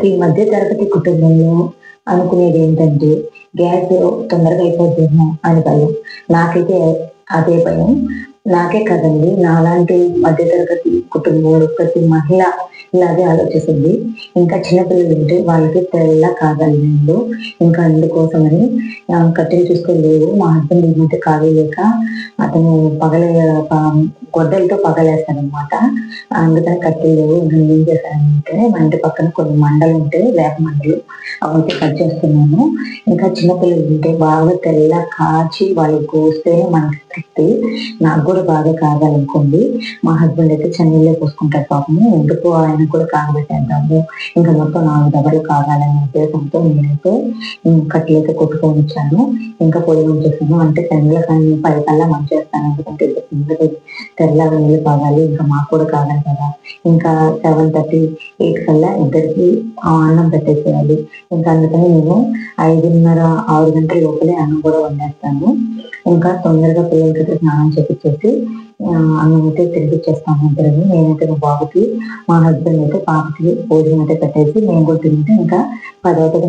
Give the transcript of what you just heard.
ఈ మధ్య తరగతి కుటుంబంలో అనుకునేది ఏంటంటే గ్యాస్ తొందరగా అయిపోద్దేమో అని భయం. నాకైతే అదే భయం. నాకే కాదండి, నాలాంటి మధ్య తరగతి కుటుంబంలో ప్రతి మహిళ ఇలాగే ఆలోచిస్తుంది. ఇంకా చిన్న పిల్లలుంటే వాళ్ళకి తెల్ల కాగాలి నీళ్ళు. ఇంకా అందుకోసమని కట్టెలు చూస్తే లేవు. మా హస్బెండ్ ఈ మధ్య ఖాళీ లేక అతను పగలే ప గొడ్డలితో పగలేస్తాడనమాట. అందుకని కట్టెలు లేవు. ఇంక నేనేం చేశానంటే మా ఇంటి పక్కన కొన్ని మండలుంటే వేప మండలు అవైతే కట్ చేస్తున్నాను. ఇంకా చిన్న పిల్లలుంటే బాగా తెల్ల కాచి వాళ్ళకి కోస్తేనే మనకి తృప్తి. నాకు కూడా బాగా కాగాలనుకోండి. మా హస్బెండ్ అయితే చన్నీళ్ళే పోసుకుంటారు పాపము. ఎందుకు ఆయనకు కూడా కాగబెట్టేద్దాము. ఇంకా మొత్తం 4 దబలు కాగాలనే ఉద్దేశంతో నేనైతే కట్టెలైతే కొట్టుకొని వచ్చాను. ఇంకా పొయ్యి ఉంచేసాను. అంటే తెల్ల కానీ 5 కల్లా మంచేస్తాను. ఎందుకంటే కిందకి తెల్లగా నీళ్ళు కాగాలి. ఇంకా మాకు కూడా కాగాలి కదా. ఇంకా 7:30, 8 కల్లా ఇద్దరికి అన్నం పెట్టేసేయాలి. ఇంకా అందుకని నేను 5:30, 6 గంటల లోపలే అన్నం కూడా వండేస్తాను. ఇంకా తొందరగా పిల్లలకైతే స్నానం చేపిచ్చేసి అన్నం అయితే తినిపిచ్చేస్తాను ఇద్దరిని. నేనైతే మా బాబుకి, మా హస్బెండ్ అయితే పాపకి భోజనం అయితే పెట్టేసి మేము కూడా తింటే ఇంకా 10 అవుతది.